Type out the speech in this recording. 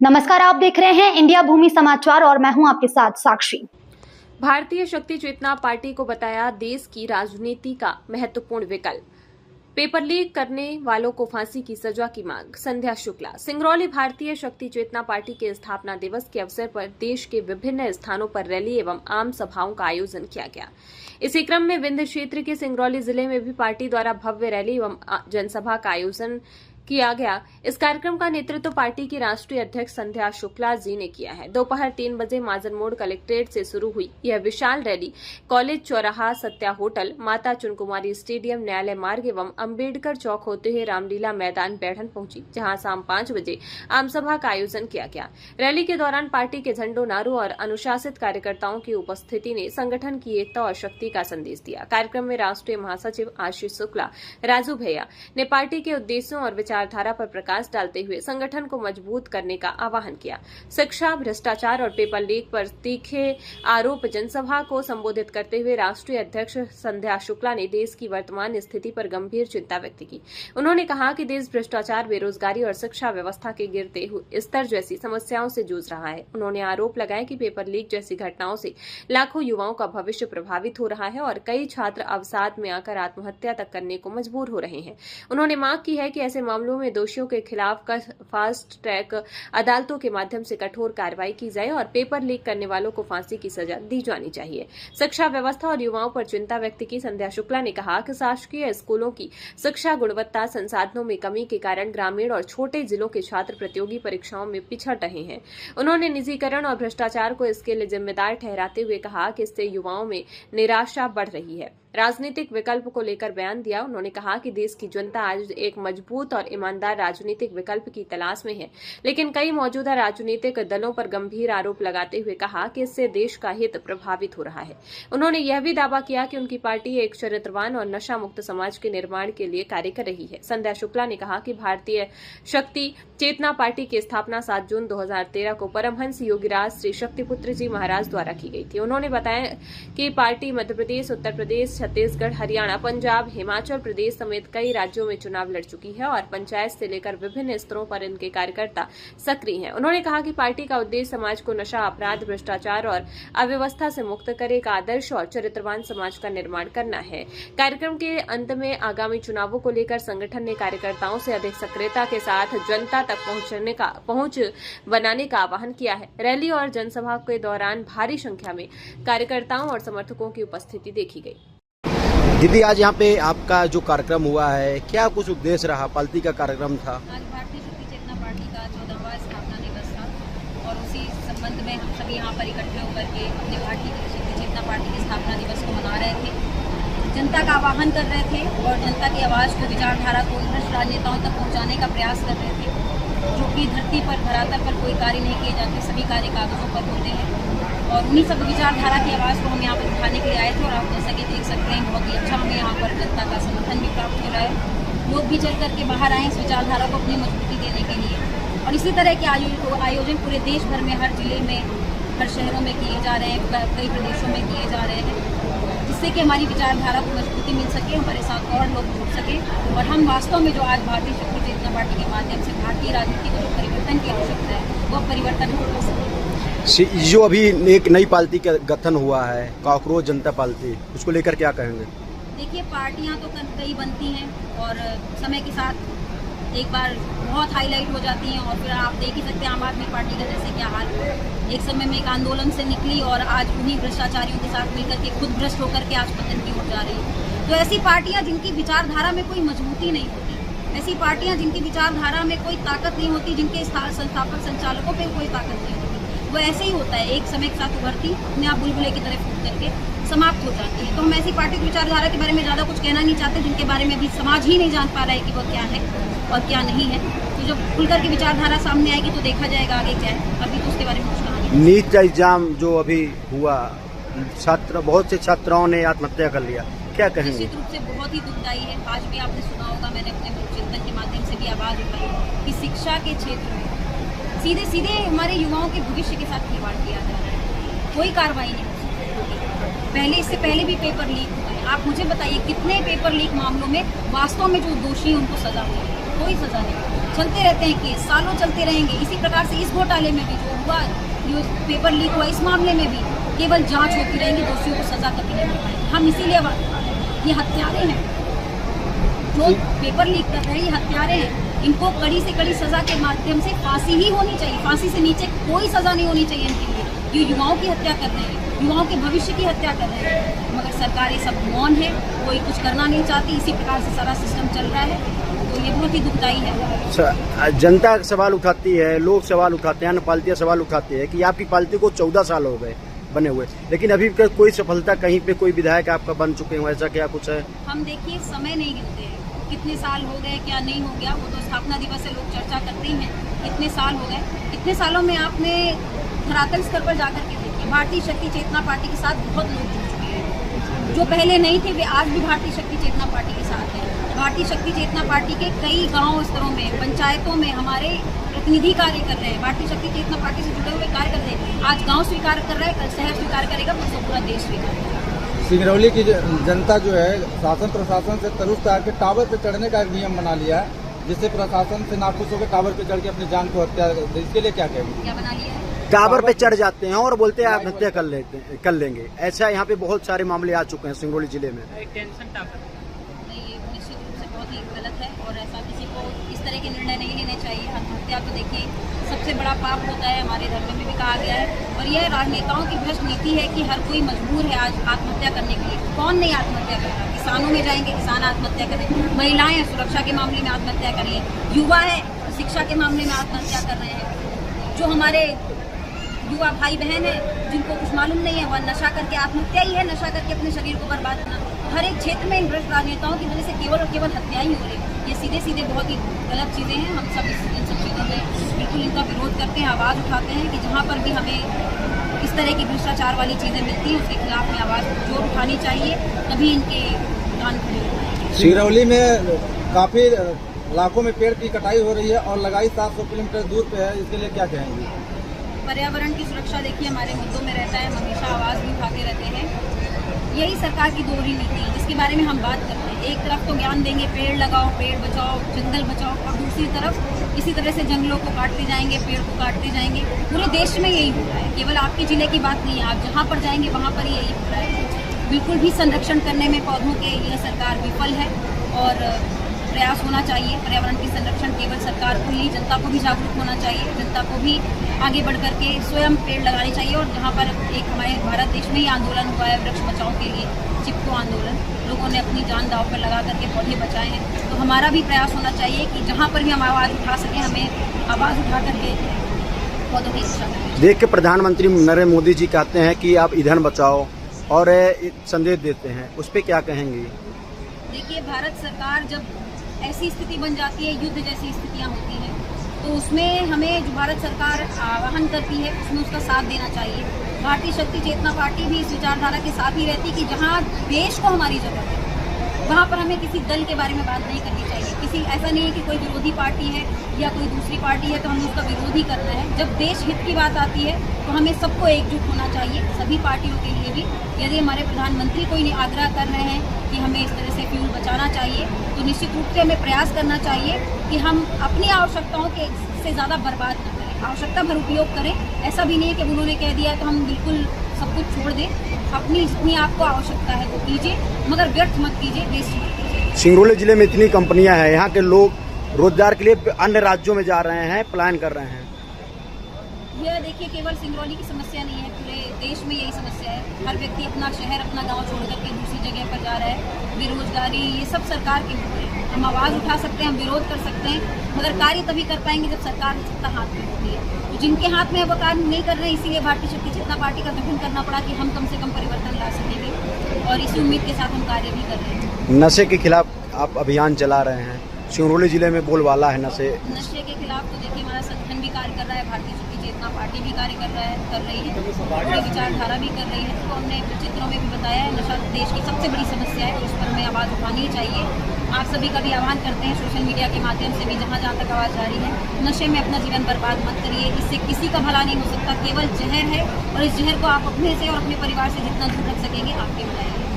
नमस्कार, आप देख रहे हैं इंडिया भूमि समाचार और मैं हूं आपके साथ साक्षी। भारतीय शक्ति चेतना पार्टी को बताया देश की राजनीति का महत्वपूर्ण विकल्प। पेपर लीक करने वालों को फांसी की सजा की मांग। संध्या शुक्ला। सिंगरौली भारतीय शक्ति चेतना पार्टी के स्थापना दिवस के अवसर पर देश के विभिन्न स्थानों पर रैली एवं आम सभाओं का आयोजन किया गया। इसी क्रम में विंध्य क्षेत्र के सिंगरौली जिले में भी पार्टी द्वारा भव्य रैली एवं जनसभा का आयोजन किया गया। इस कार्यक्रम का नेतृत्व पार्टी की राष्ट्रीय अध्यक्ष संध्या शुक्ला जी ने किया है। दोपहर 3 बजे माजन मोड़ कलेक्ट्रेट से शुरू हुई यह विशाल रैली कॉलेज चौराहा, सत्या होटल, माता चुनकुमारी स्टेडियम, न्यायालय मार्ग एवं अम्बेडकर चौक होते हुए रामलीला मैदान बैठन पहुंची, जहां शाम 5 बजे आमसभा का आयोजन किया गया। रैली के दौरान पार्टी के झंडों, नारों और अनुशासित कार्यकर्ताओं की उपस्थिति ने संगठन की एकता और शक्ति का संदेश दिया। कार्यक्रम में राष्ट्रीय महासचिव आशीष शुक्ला, राजू भैया ने पार्टी के उद्देश्यों और विचारधारा पर प्रकाश डालते हुए संगठन को मजबूत करने का आह्वान किया। शिक्षा, भ्रष्टाचार और पेपर लीक पर तीखे आरोप जनसभा को संबोधित करते हुए राष्ट्रीय अध्यक्ष संध्या शुक्ला ने देश की वर्तमान स्थिति पर गंभीर चिंता व्यक्त की। उन्होंने कहा कि देश भ्रष्टाचार, बेरोजगारी और शिक्षा व्यवस्था के गिरते स्तर जैसी समस्याओं से जूझ रहा है। उन्होंने आरोप लगाया कि पेपर लीक जैसी घटनाओं से लाखों युवाओं का भविष्य प्रभावित हो रहा है और कई छात्र अवसाद में आकर आत्महत्या तक करने को मजबूर हो रहे हैं। उन्होंने मांग की है कि ऐसे मामलों में दोषियों के खिलाफ फास्ट ट्रैक अदालतों के माध्यम से कठोर कार्रवाई की जाए और पेपर लीक करने वालों को फांसी की सजा दी जानी चाहिए। शिक्षा व्यवस्था और युवाओं पर चिंता व्यक्त की संध्या शुक्ला ने कहा कि शासकीय स्कूलों की शिक्षा गुणवत्ता, संसाधनों में कमी के कारण ग्रामीण और छोटे जिलों के छात्र प्रतियोगी परीक्षाओं में पिछड़ रहे हैं। उन्होंने निजीकरण और भ्रष्टाचार को इसके लिए जिम्मेदार ठहराते हुए कहा कि इससे युवाओं में निराशा बढ़ रही है। राजनीतिक विकल्प को लेकर बयान दिया। उन्होंने कहा कि देश की जनता आज एक मजबूत और ईमानदार राजनीतिक विकल्प की तलाश में है, लेकिन कई मौजूदा राजनीतिक दलों पर गंभीर आरोप लगाते हुए कहा कि इससे देश का हित प्रभावित हो रहा है। उन्होंने यह भी दावा किया कि उनकी पार्टी एक चरित्रवान और नशा मुक्त समाज के निर्माण के लिए कार्य कर रही है। संध्या शुक्ला ने कहा कि भारतीय शक्ति चेतना पार्टी की स्थापना 7 जून 2013 को परमहंस योगीराज श्री शक्तिपुत्र जी महाराज द्वारा की गई थी। उन्होंने बताया कि पार्टी मध्य प्रदेश, उत्तर प्रदेश, छत्तीसगढ़, हरियाणा, पंजाब, हिमाचल प्रदेश समेत कई राज्यों में चुनाव लड़ चुकी है और पंचायत से लेकर विभिन्न स्तरों पर इनके कार्यकर्ता सक्रिय हैं। उन्होंने कहा कि पार्टी का उद्देश्य समाज को नशा, अपराध, भ्रष्टाचार और अव्यवस्था से मुक्त कर एक आदर्श और चरित्रवान समाज का निर्माण करना है। कार्यक्रम के अंत में आगामी चुनावों को लेकर संगठन ने कार्यकर्ताओं से अधिक सक्रियता के साथ जनता तक पहुंच बनाने का आह्वान किया है। रैली और जनसभा के दौरान भारी संख्या में कार्यकर्ताओं और समर्थकों की उपस्थिति देखी गई। दीदी, आज यहाँ पे आपका जो कार्यक्रम हुआ है, क्या कुछ उद्देश्य रहा? पार्टी का कार्यक्रम था। आज भारतीय शक्ति चेतना पार्टी का 14वां स्थापना दिवस था और उसी संबंध में हम सभी यहाँ पर इकट्ठे होकर के अपने भारतीय शक्ति चेतना पार्टी के स्थापना दिवस को मना रहे थे, जनता का आह्वान कर रहे थे और जनता की आवाज़ को, विचारधारा को भ्रष्ट राजनेताओं तक पहुँचाने का प्रयास कर रहे थे, जो कि धरती पर, धरातल पर कोई कार्य नहीं किए जाते, सभी कार्य कागजों पर होते हैं। और उन्हीं सब विचारधारा की आवाज़ को हम यहाँ पर उठाने के लिए आए थे और आप जैसा कि देख सकते हैं बहुत ही अच्छा हमें यहाँ पर जनता का समर्थन भी प्राप्त हो रहा है। लोग भी चल करके बाहर आए इस विचारधारा को अपनी मजबूती देने के लिए और इसी तरह के आयोजन पूरे देश भर में, हर जिले में, हर शहरों में किए जा रहे हैं, कई प्रदेशों में किए जा रहे हैं, जिससे कि हमारी विचारधारा को मजबूती मिल सके, हमारे साथ और लोग जुड़ सके और हम वास्तव में जो आज भारतीय शक्ति चेतना पार्टी के माध्यम से भारतीय राजनीति को जो परिवर्तन की आवश्यकता है वो परिवर्तन हो सके। जो अभी एक नई पार्टी का गठन हुआ है, कॉकरोच जनता पार्टी, उसको लेकर क्या कहेंगे? देखिए, पार्टियां तो कई बनती हैं और समय के साथ एक बार बहुत हाईलाइट हो जाती हैं और फिर आप देख ही सकते हैं आम आदमी पार्टी का जैसे क्या हाल है। एक समय में एक आंदोलन से निकली और आज उन्हीं भ्रष्टाचारियों के साथ मिलकर के खुद भ्रष्ट होकर के आज पतन की ओर जा रही है। तो ऐसी पार्टियां जिनकी विचारधारा में कोई मजबूती नहीं होती, ऐसी पार्टियां जिनकी विचारधारा में कोई ताकत नहीं होती, जिनके संस्थापक संचालकों पर कोई ताकत नहीं होती, वो ऐसे ही होता है, एक समय के साथ उभरती, अपने आप बुलबुले की तरह फूट करके समाप्त हो जाती है। तो हम ऐसी पार्टी की विचारधारा के बारे में ज़्यादा कुछ कहना नहीं चाहते, जिनके बारे में अभी समाज ही नहीं जान पा रहा है कि वो क्या है और क्या नहीं है। तो जब खुलकर की विचारधारा सामने आएगी तो देखा जाएगा आगे क्या है। अभी तो उसके बारे में कुछ कहना नहीं। नीट का एग्जाम जो अभी हुआ, बहुत से छात्राओं ने आत्महत्या कर लिया, क्या कहेंगे? निश्चित रूप से बहुत ही दुखदायी है। आज भी आपने सुना होगा, मैंने अपने चिंतन के माध्यम से भी आवाज़ उठाई कि शिक्षा के क्षेत्र में सीधे सीधे हमारे युवाओं के भविष्य के साथ खिलवाड़ किया जा रहा है। कोई कार्रवाई नहीं होगी। इससे पहले भी पेपर लीक हुए हैं। आप मुझे बताइए कितने पेपर लीक मामलों में वास्तव में जो दोषी हैं उनको सजा हुई है? कोई सजा नहीं। चलते रहते हैं केस, सालों चलते रहेंगे। इसी प्रकार से इस घोटाले में भी जो हुआ, जो पेपर लीक हुआ, इस मामले में भी केवल जांच होती रहेंगी, दोषियों को सजा कभी नहीं मिल पाएगी। हम इसीलिए ये हत्यारे हैं जो पेपर लीक कर रहे हैं, ये हत्यारे हैं। इनको कड़ी से कड़ी सजा के माध्यम से फांसी ही होनी चाहिए, फांसी से नीचे कोई सजा नहीं होनी चाहिए इनके लिए। ये युवाओं की हत्या कर रहे हैं, युवाओं के भविष्य की हत्या कर रहे हैं, मगर सरकार ये सब मौन है, कोई कुछ करना नहीं चाहती। इसी प्रकार से सारा सिस्टम चल रहा है, तो ये बहुत ही दुखदायी है। जनता सवाल उठाती है, लोग सवाल उठाते हैं, अन्य पार्टियां सवाल उठाती है कि आपकी पार्टी को 14 साल हो गए बने हुए, लेकिन अभी कोई सफलता कहीं पे कोई विधायक आपका बन चुके हैं, ऐसा क्या कुछ है? हम देखिए समय नहीं गिनते हैं, कितने साल हो गए, क्या नहीं हो गया, वो तो स्थापना दिवस से लोग चर्चा करते ही हैं। कितने साल हो गए, इतने सालों में आपने धरातल स्तर पर जाकर के देखिए, भारतीय शक्ति चेतना पार्टी के साथ बहुत लोग जुड़ चुके हैं। जो पहले नहीं थे वे आज भी भारतीय शक्ति चेतना पार्टी के साथ हैं। भारतीय शक्ति चेतना पार्टी के कई गांव स्तरों में, पंचायतों में हमारे प्रतिनिधि कार्य कर रहे हैं, भारतीय शक्ति चेतना पार्टी से जुड़े हुए कार्य कर रहे हैं। आज गांव स्वीकार कर रहा है, कल शहर स्वीकार करेगा, परसों पूरा देश स्वीकार करेगा। सिंगरौली की जनता जो है शासन प्रशासन से तरुष्ट आकर टावर पे चढ़ने का एक नियम बना लिया है, जिससे प्रशासन से नाखुश होकर टावर पे चढ़ के अपनी जान को हत्या, इसके लिए क्या कहेंगे? क्या बना लिया है? टावर पे चढ़ जाते हैं और बोलते हैं आत्महत्या कर लेंगे। ऐसा यहाँ पे बहुत सारे मामले आ चुके हैं सिंगरौली जिले में। नहीं, ये निश्चित रूप से बहुत ही गलत है और ऐसा किसी को इस तरह के निर्णय नहीं लेने चाहिए। आत्महत्या तो देखिए सबसे बड़ा पाप होता है, हमारे धर्म में भी कहा गया है, और यह राजनेताओं की भ्रष्ट नीति है कि हर कोई मजबूर है आज आत्महत्या करने के लिए। कौन नहीं आत्महत्या कर रहा? किसानों में जाएंगे, किसान आत्महत्या करें, महिलाएं सुरक्षा के मामले में आत्महत्या कर रही है, युवा है शिक्षा के मामले में आत्महत्या कर रहे हैं। जो हमारे युवा भाई बहन है जिनको कुछ मालूम नहीं है, वह नशा करके आत्महत्या ही है, नशा करके अपने शरीर को बर्बाद करना। हर एक क्षेत्र में इन भ्रष्ट राजनेताओं की वजह से केवल और केवल हत्याएं ही हो रही है। ये सीधे सीधे बहुत ही गलत चीज़ें हैं। हम सब इन सब चीज़ों में बिल्कुल इनका विरोध करते हैं, आवाज़ उठाते हैं कि जहाँ पर भी हमें इस तरह की भ्रष्टाचार वाली चीज़ें मिलती हैं उसके खिलाफ में आवाज़ जोर उठानी चाहिए, तभी इनके कान खड़े हो पाएंगे। सिंगरौली में काफी लाखों में पेड़ की कटाई हो रही है और लगाई 700 किलोमीटर दूर पे है, इसके लिए क्या कहेंगे? पर्यावरण की सुरक्षा देखिए हमारे मुद्दों में रहता है, हम हमेशा आवाज़ भी उठाते रहते हैं। यही सरकार की दोहरी नीति है जिसके बारे में हम बात करते हैं। एक तरफ तो ज्ञान देंगे, पेड़ लगाओ, पेड़ बचाओ, जंगल बचाओ, और दूसरी तरफ इसी तरह से जंगलों को काटते जाएंगे, पेड़ को काटते जाएंगे। पूरे देश में यही हो रहा है, केवल आपके जिले की बात नहीं है, आप जहाँ पर जाएंगे वहाँ पर यही हो रहा है। बिल्कुल भी संरक्षण करने में पौधों के यह सरकार विफल है और प्रयास होना चाहिए। पर्यावरण के संरक्षण केवल सरकार को ही, जनता को भी जागरूक होना चाहिए, जनता को भी आगे बढ़ करके स्वयं पेड़ लगाने चाहिए। और जहाँ पर एक हमारे भारत देश में ही आंदोलन हुआ है वृक्ष बचाओ के लिए, चिपको आंदोलन, लोगों ने अपनी जान दांव पर लगा करके पौधे बचाए हैं, तो हमारा भी प्रयास होना चाहिए कि जहाँ पर भी हम आवाज़ उठा सकें, हमें आवाज़ उठा करके पौधों की रक्षा करें। देख के प्रधानमंत्री नरेंद्र मोदी जी कहते हैं कि आप ईंधन बचाओ और संदेश देते हैं, उस पर क्या कहेंगे? देखिए, भारत सरकार जब ऐसी स्थिति बन जाती है, युद्ध जैसी स्थितियां होती हैं, तो उसमें हमें जो भारत सरकार आह्वान करती है उसमें उसका साथ देना चाहिए। भारतीय शक्ति चेतना पार्टी भी इस विचारधारा के साथ ही रहती कि जहां देश को हमारी जरूरत है वहां पर हमें किसी दल के बारे में बात नहीं करनी चाहिए। किसी ऐसा नहीं है कि कोई विरोधी पार्टी है या कोई दूसरी पार्टी है तो हमें उसका विरोध ही करना है। जब देश हित की बात आती है तो हमें सबको एकजुट होना चाहिए, सभी पार्टियों के लिए भी। यदि हमारे प्रधानमंत्री कोई आग्रह कर रहे हैं कि हमें इस तरह से फ्यूल बचाना चाहिए, तो निश्चित रूप से हमें प्रयास करना चाहिए कि हम अपनी आवश्यकताओं के से ज़्यादा बर्बाद न करें, आवश्यकता भर उपयोग करें। ऐसा भी नहीं है कि उन्होंने कह दिया तो हम बिल्कुल सब कुछ छोड़ दें। अपनी जितनी आपको आवश्यकता है वो कीजिए, मगर व्यर्थ मत कीजिए, वेस्ट मत कीजिए। सिंगरौली जिले में इतनी कंपनियां हैं, यहाँ के लोग रोजगार के लिए अन्य राज्यों में जा रहे हैं, प्लान कर रहे हैं। यह देखिए केवल सिंगरौली की समस्या नहीं है, पूरे देश में यही समस्या है। हर व्यक्ति अपना शहर, अपना गांव छोड़ करके दूसरी जगह पर जा रहा है। बेरोजगारी, ये सब सरकार के मुद्दे हैं। हम आवाज़ उठा सकते हैं, हम विरोध कर सकते हैं, मगर कार्य तभी कर पाएंगे जब सरकार सत्ता हाथ में होती है। तो जिनके हाथ में वो कार्य नहीं कर रहे हैं, इसीलिए भारतीय शक्ति चेतना पार्टी का गठन करना पड़ा कि हम कम से कम परिवर्तन ला सकेंगे, और इसी उम्मीद के साथ हम कार्य भी कर रहे हैं। नशे के खिलाफ आप अभियान चला रहे हैं, सिंगरौली जिले में बोलबाला है नशे के खिलाफ। तो देखिए हमारा संगठन भी कार्य कर रहा है, भारतीय शक्ति चेतना पार्टी भी कार्य कर रही है, पूरी विचारधारा भी कर रही है। तो हमने चित्रों में भी बताया है, नशा देश की सबसे बड़ी समस्या है, उस पर हमें आवाज़ उठानी ही चाहिए। आप सभी का भी आह्वान करते हैं सोशल मीडिया के माध्यम से भी, जहाँ जहाँ तक आवाज़ जा रही है, नशे में अपना जीवन बर्बाद मत करिए, इससे किसी का भला नहीं हो सकता, केवल जहर है, और इस जहर को आप अपने से और अपने परिवार से जितना दूर रख सकेंगे आपके भलाई है।